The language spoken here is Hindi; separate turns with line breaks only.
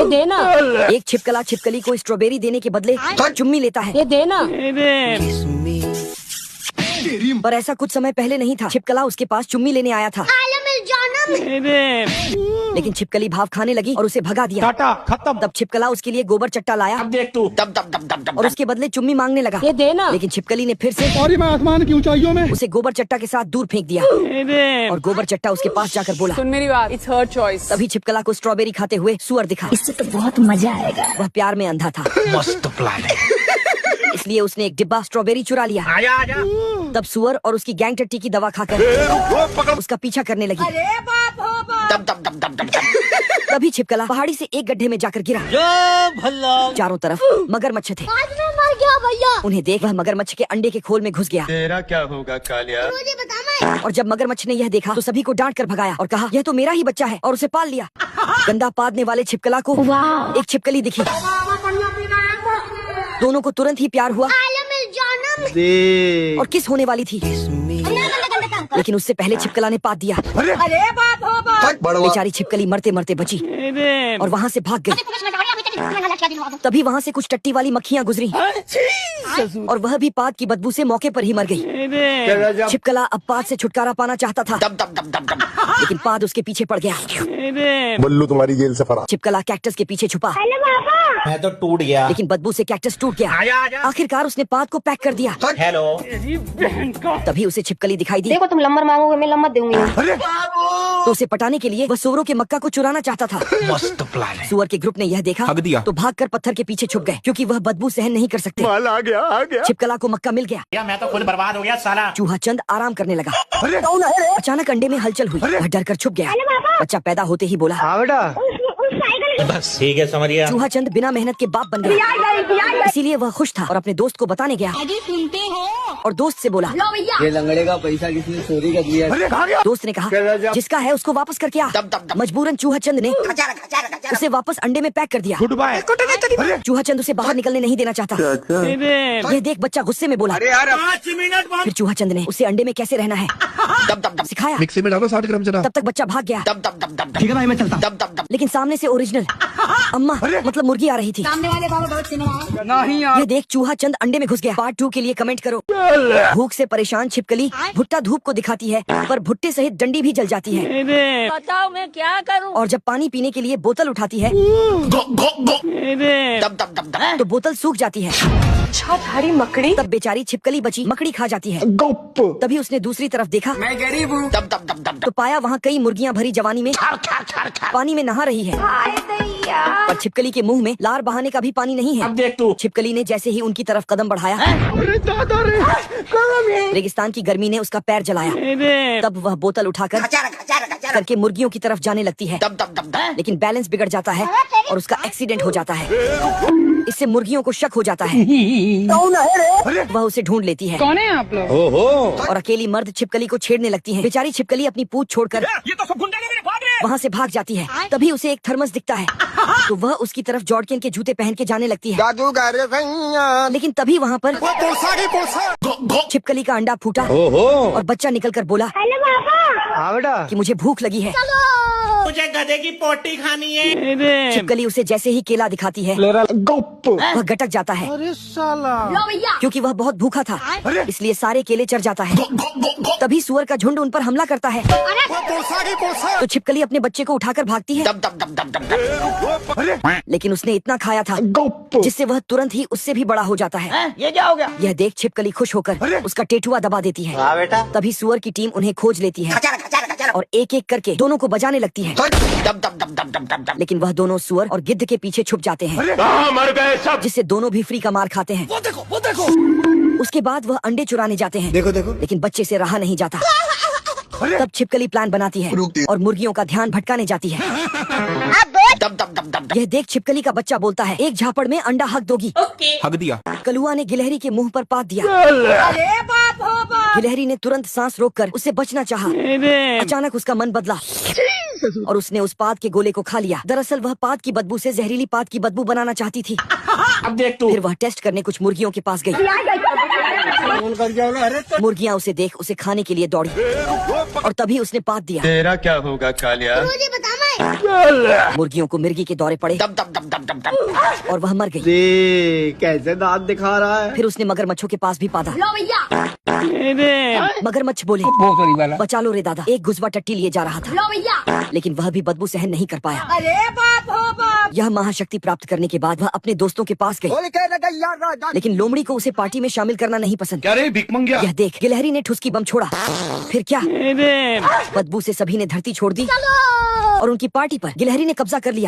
देना।
एक छिपकला छिपकली को स्ट्रॉबेरी देने के बदले चुम्मी लेता है।
ये देना।
पर ऐसा कुछ समय पहले नहीं था। छिपकला उसके पास चुम्मी लेने आया था, लेकिन छिपकली भाव खाने लगी और उसे भगा दिया।
खत्म।
तब छिपकला उसके लिए गोबर चट्टा लाया।
अब देख तू।
और उसके बदले चुम्मी मांगने लगा।
ये देना।
लेकिन छिपकली ने फिर से
मैं आसमान की ऊंचाइयों में
उसे गोबर चट्टा के साथ दूर फेंक दिया। और गोबर चट्टा उसके पास जाकर बोला,
सुन मेरी बात, इट्स हर चॉइस।
तभी छिपकला को स्ट्रॉबेरी खाते हुए सुअर दिखा।
इससे तो बहुत मजा आएगा।
वह प्यार में अंधा था,
मस्त प्लान है।
इसलिए उसने एक डिब्बा स्ट्रॉबेरी चुरा लिया।
आजा।
तब सुअर और उसकी गैंग टट्टी की दवा खाकर उसका पीछा करने लगी। तभी छिपकला पहाड़ी से एक गड्ढे में जाकर गिरा। चारों तरफ मगरमच्छ थे।
मर गया भैया।
उन्हें देख वह मगरमच्छ के अंडे के खोल में घुस गया।
तेरा क्या होगा कालिया?
मुझे बता।
और जब मगरमच्छ ने यह देखा तो सभी को डांट कर भगाया और कहा, यह तो मेरा ही बच्चा है, और उसे पाल लिया। गंदा पादने वाले छिपकला को एक छिपकली दिखी। दोनों को तुरंत ही प्यार हुआ और किस होने वाली थी, लेकिन उससे पहले छिपकला ने पाद दिया। बेचारी छिपकली मरते मरते बची और वहाँ से भाग गई। तभी वहाँ से कुछ टट्टी वाली मक्खियाँ गुजरी और वह भी पाद की बदबू से मौके पर ही मर गई। छिपकला अब पाद से छुटकारा पाना चाहता था, लेकिन पाद उसके पीछे पड़ गया।
बल्लू तुम्हारी जेल से फरार।
छिपकला कैक्टस के पीछे छुपा,
मैं तो टूट गया।
लेकिन बदबू से कैक्टस टूट गया।
आजा।
आखिरकार उसने पाद को पैक कर दिया।
हेलो।
तभी उसे छिपकली दिखाई दी।
देखो तुम लम्बर मांगोगे, मैं लम्बर दूंगी।
तो उसे पटाने के लिए वह सुअरों के मक्का को चुराना चाहता था।
मस्त प्लान है।
सुअर के ग्रुप ने यह देखा तो भागकर पत्थर के पीछे छुप गए, क्योंकि वह बदबू सहन नहीं कर सकते।
आ गया।
छिपकला को मक्का मिल गया।
मैं तो खुद बर्बाद हो गया साला।
चूहा चंद आराम करने लगा। अचानक अंडे में हलचल हुई। वह डर कर छुप गया। बच्चा पैदा होते ही बोला,
बस ठीक है, समझ गया।
चूहा चंद बिना मेहनत के बाप बन गया। इसीलिए वह खुश था और अपने दोस्त को बताने गया।
सुनते हो?
और दोस्त से बोला,
ये लंगड़े का पैसा किसने चोरी कर लिया?
दोस्त ने कहा, जिसका है उसको वापस करके आ। मजबूरन चूहा चंद ने उसे वापस अंडे में पैक कर दिया।
Goodbye.
चूहा चंद उसे बाहर निकलने नहीं देना चाहता। यह देख बच्चा गुस्से में बोला।
5 मिनट बाद
फिर चूहा चंद ने उसे अंडे में कैसे रहना है सिखाया।
मिक्सी में डालो 60 ग्राम चना।
तब तक बच्चा भाग गया।
ठीक है भाई, मैं चलता।
लेकिन सामने से ओरिजिनल अम्मा मतलब मुर्गी आ रही थी।
सामने वाले बाबा बहुत सिनेमा।
नहीं यार।
ये देख चूहा चंद अंडे में घुस गया। पार्ट 2 के लिए कमेंट करो। भूख से परेशान छिपकली भुट्टा धूप को दिखाती है, पर भुट्टे सहित डंडी भी जल जाती है।
बताओ मैं क्या करूं?
और जब पानी पीने के लिए बोतल उठाती है तो बोतल सूख जाती है।
हरी मकड़ी।
तब बेचारी छिपकली बची मकड़ी खा जाती है। तभी उसने दूसरी तरफ देखा,
मैं गरीब हूँ।
तो पाया वहाँ कई मुर्गियाँ भरी जवानी में पानी में नहा रही है। पर छिपकली के मुंह में लार बहाने का भी पानी नहीं है।
अब देख तू।
छिपकली ने जैसे ही उनकी तरफ कदम बढ़ाया, रेगिस्तान की गर्मी ने उसका पैर जलाया। तब वह बोतल उठाकर करके मुर्गियों की तरफ जाने लगती है, लेकिन बैलेंस बिगड़ जाता है और उसका एक्सीडेंट हो जाता है। इससे मुर्गियों को शक हो जाता है। वह उसे ढूंढ लेती है।
कौन है आप लोग?
और अकेली मर्द छिपकली को छेड़ने लगती है। बेचारी छिपकली अपनी पूंछ छोड़कर वहाँ से भाग जाती है। तभी उसे एक थर्मस दिखता है, तो वह उसकी तरफ जॉर्डन के जूते पहन के जाने लगती है। लेकिन तभी वहाँ पर छिपकली का अंडा फूटा और बच्चा निकलकर बोला कि मुझे भूख लगी है।
मुझे गधे की पोटी खानी है।
छिपकली उसे जैसे ही केला दिखाती है वह गटक जाता है। क्योंकि वह बहुत भूखा था, इसलिए सारे केले चढ़ जाता है। तभी सुअर का झुंड उन पर हमला करता है, तो छिपकली अपने बच्चे को उठाकर भागती है। लेकिन उसने इतना खाया था जिससे वह तुरंत ही उससे भी बड़ा हो जाता है।
ये क्या हो गया?
यह देख छिपकली खुश होकर उसका टेटुआ दबा देती है। तभी सुअर की टीम उन्हें खोज लेती है और एक एक करके दोनों को बजाने लगती है। लेकिन वह दोनों सुअर और गिद्ध के पीछे छुप जाते हैं, जिससे दोनों भी फ्री का मार खाते हैं।
वो देखो।
उसके बाद वह अंडे चुराने जाते हैं।
देखो।
लेकिन बच्चे से रहा नहीं जाता। तब छिपकली प्लान बनाती है और मुर्गियों का ध्यान भटकाने जाती है। यह देख छिपकली का बच्चा बोलता है, एक झापड़ में अंडा हक दोगी।
हक दिया।
कलुआ ने गिलहरी के मुंह पर पाद दिया। गिलहरी ने तुरंत सांस रोककर उससे बचना चाहा। अचानक उसका मन बदला और उसने उस पाद के गोले को खा लिया। दरअसल वह पाद की बदबू से जहरीली पाद की बदबू बनाना चाहती थी।
अब देख तू।
फिर वह टेस्ट करने कुछ मुर्गियों के पास गई। मुर्गियाँ उसे देख उसे खाने के लिए दौड़ी और तभी उसने पाद दिया।
तेरा क्या होगा कालिया?
मुझे बता।
मुर्गियों को मिर्गी के दौरे पड़े और वह मर गई।
कैसे दांत दिखा रहा है।
फिर उसने मगरमच्छों के पास भी पादा।
लो भैया,
मगरमच्छ बोले, बचा लो रे दादा। एक गुजवा टट्टी लिए जा रहा था,
लो भैया।
लेकिन वह भी बदबू सहन नहीं कर पाया।
अरे बाप हो बाप।
यह महाशक्ति प्राप्त करने के बाद वह अपने दोस्तों के पास गई, लेकिन लोमड़ी को उसे पार्टी में शामिल करना नहीं पसंद।
क्या रे भिख मंगिया?
यह देख गिलहरी ने ठुसकी बम छोड़ा। फिर क्या, बदबू से सभी ने धरती छोड़ दी और उनकी पार्टी पर गिलहरी ने कब्जा कर लिया।